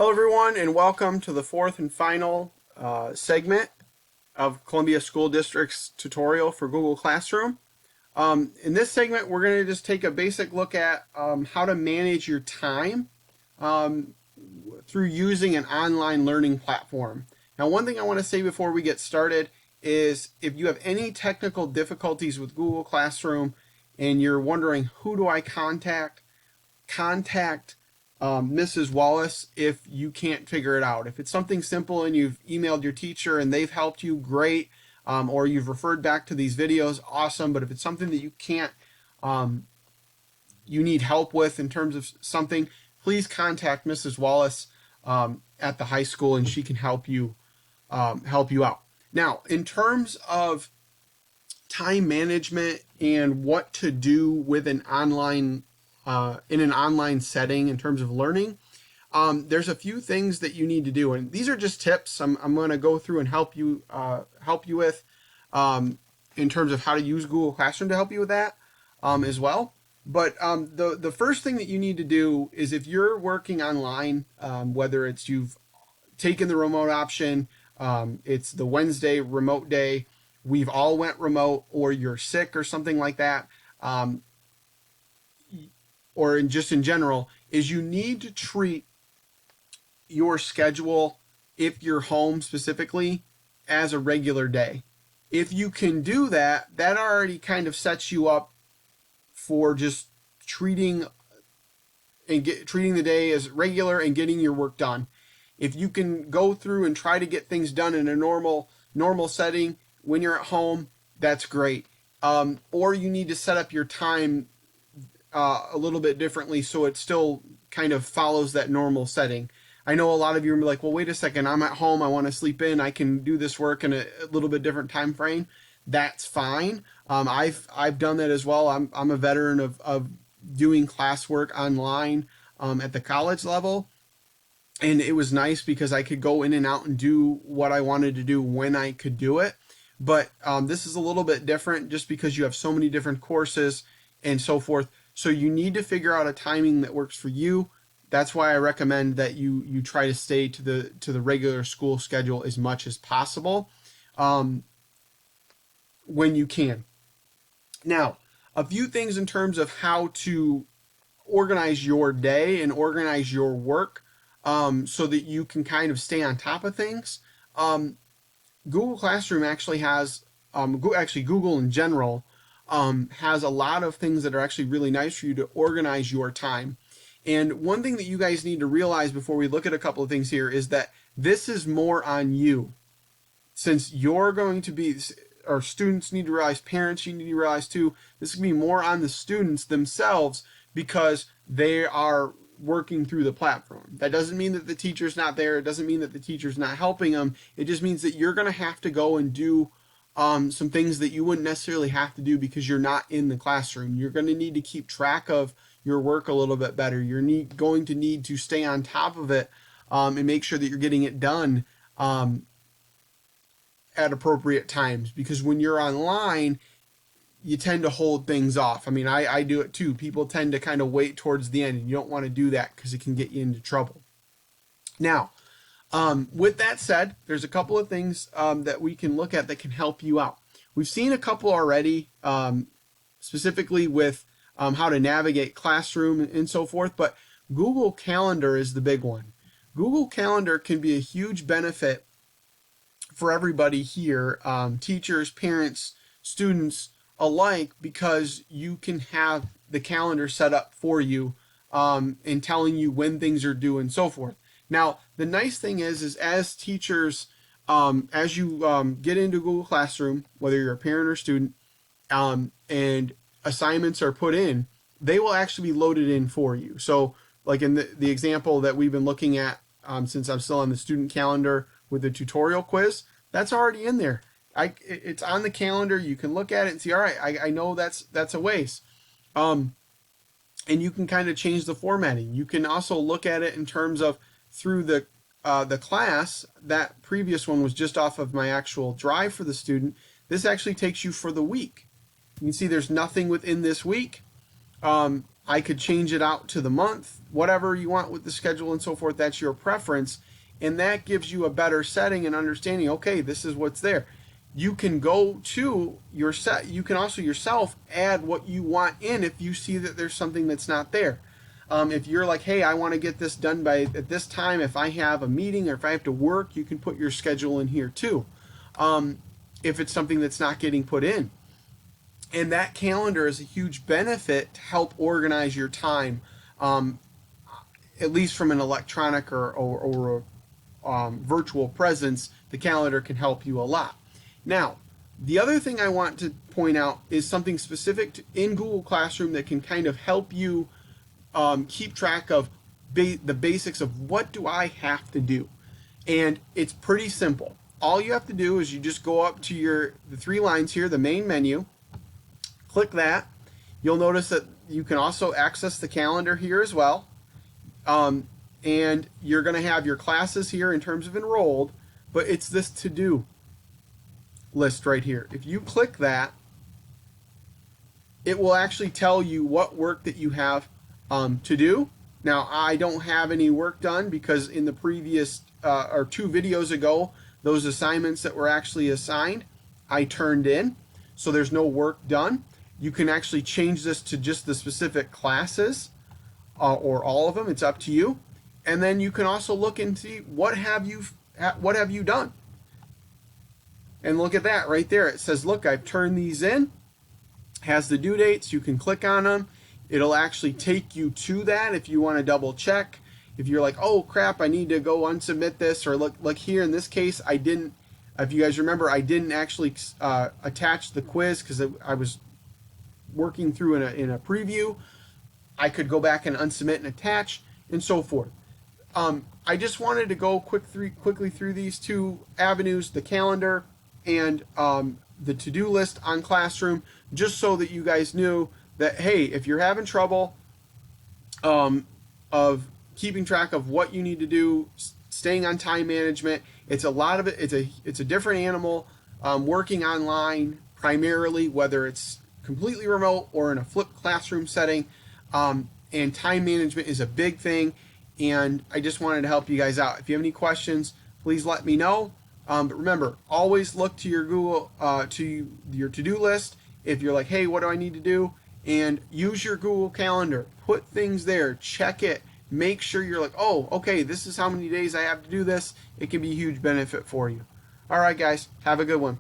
Hello, everyone, and welcome to the fourth and final segment of Columbia School District's tutorial for Google Classroom. In this segment, we're going to just take a basic look at how to manage your time um, through using an online learning platform. Now, one thing I want to say before we get started is if you have any technical difficulties with Google Classroom and you're wondering who do I contact Mrs. Wallace if you can't figure it out. If it's something simple and you've emailed your teacher and they've helped you, great. Or you've referred back to these videos, awesome. But if it's something that you can't, you need help with in terms of something, please contact Mrs. Wallace at the high school, and she can help you out. Now, in terms of time management and what to do with an online in an online setting in terms of learning, there's a few things that you need to do, and these are just tips I'm going to go through and help you with in terms of how to use Google Classroom to help you with that as well. But the first thing that you need to do is if you're working online, whether it's you've taken the remote option, it's the Wednesday remote day, we've all went remote, or you're sick or something like that, or just in general, is you need to treat your schedule, if you're home specifically, as a regular day. If you can do that, that already kind of sets you up for just treating the day as regular and getting your work done. If you can go through and try to get things done in a normal setting when you're at home, that's great. Or you need to set up your time a little bit differently so it still kind of follows that normal setting. I know a lot of you are like, well, wait a second, I'm at home, I want to sleep in, I can do this work in a little bit different time frame. That's fine. I've done that as well. I'm a veteran of doing classwork online at the college level, and it was nice because I could go in and out and do what I wanted to do when I could do it. But this is a little bit different just because you have so many different courses and so forth. So you need to figure out a timing that works for you. That's why I recommend that you try to stay to the regular school schedule as much as possible when you can. Now, a few things in terms of how to organize your day and organize your work so that you can kind of stay on top of things. Google Classroom actually has, Google in general, has a lot of things that are actually really nice for you to organize your time. And one thing that you guys need to realize before we look at a couple of things here is that this is more on you. Since you're going to be, or students need to realize, parents, you need to realize too, this can be more on the students themselves because they are working through the platform. That doesn't mean that the teacher's not there. It doesn't mean that the teacher's not helping them. It just means that you're going to have to go and do some things that you wouldn't necessarily have to do because you're not in the classroom. You're going to need to keep track of your work a little bit better. You're going to need to stay on top of it and make sure that you're getting it done at appropriate times, because when you're online, you tend to hold things off. I mean, I do it too. People tend to kind of wait towards the end, and you don't want to do that because it can get you into trouble. Now, with that said, there's a couple of things that we can look at that can help you out. We've seen a couple already, specifically with how to navigate Classroom and so forth, but Google Calendar is the big one. Google Calendar can be a huge benefit for everybody here, teachers, parents, students alike, because you can have the calendar set up for you and telling you when things are due and so forth. Now, the nice thing is as teachers, as you get into Google Classroom, whether you're a parent or student, and assignments are put in, they will actually be loaded in for you. So like in the example that we've been looking at, since I'm still on the student calendar with the tutorial quiz, that's already in there. It's on the calendar. You can look at it and see, all right, I know that's a waste. And you can kind of change the formatting. You can also look at it in terms of through the class. That previous one was just off of my actual drive for the student. This actually takes you for the week. You can see there's nothing within this week. I could change it out to the month. whatever you want with the schedule and so forth, that's your preference. And that gives you a better setting and understanding, okay, this is what's there. You can go to your set. You can also yourself add what you want in if you see that there's something that's not there. If you're like, hey, I want to get this done by at this time, if I have a meeting or if I have to work, you can put your schedule in here too. If it's something that's not getting put in. And that calendar is a huge benefit to help organize your time, at least from an electronic or virtual presence. The calendar can help you a lot. Now, the other thing I want to point out is something specific in Google Classroom that can kind of help you keep track of the basics of what do I have to do. And it's pretty simple. All you have to do is you just go up to the 3 lines here, the main menu, click that. You'll notice that you can also access the calendar here as well. And you're going to have your classes here in terms of enrolled, but it's this to-do list right here. If you click that, it will actually tell you what work that you have to do. Now, I don't have any work done because in the previous or 2 videos ago, those assignments that were actually assigned, I turned in. So there's no work done. You can actually change this to just the specific classes or all of them. It's up to you. And then you can also look and see what have you done. And look at that right there. It says, look, I've turned these in. Has the due dates. You can click on them. It'll actually take you to that if you want to double check. If you're like, oh crap, I need to go unsubmit this, or look here in this case, I didn't. If you guys remember, I didn't actually attach the quiz because I was working through in a preview. I could go back and unsubmit and attach and so forth. I just wanted to go quickly through these 2 avenues, the calendar and the to-do list on Classroom, just so that you guys knew that, hey, if you're having trouble of keeping track of what you need to do, staying on time management, it's a lot of it. It's a different animal. Working online primarily, whether it's completely remote or in a flipped classroom setting, and time management is a big thing. And I just wanted to help you guys out. If you have any questions, please let me know. But remember, always look to your Google, to your to-do list. If you're like, hey, what do I need to do? And use your Google Calendar. Put things there. Check it. Make sure you're like, oh, okay, this is how many days I have to do this. It can be a huge benefit for you. All right, guys, have a good one.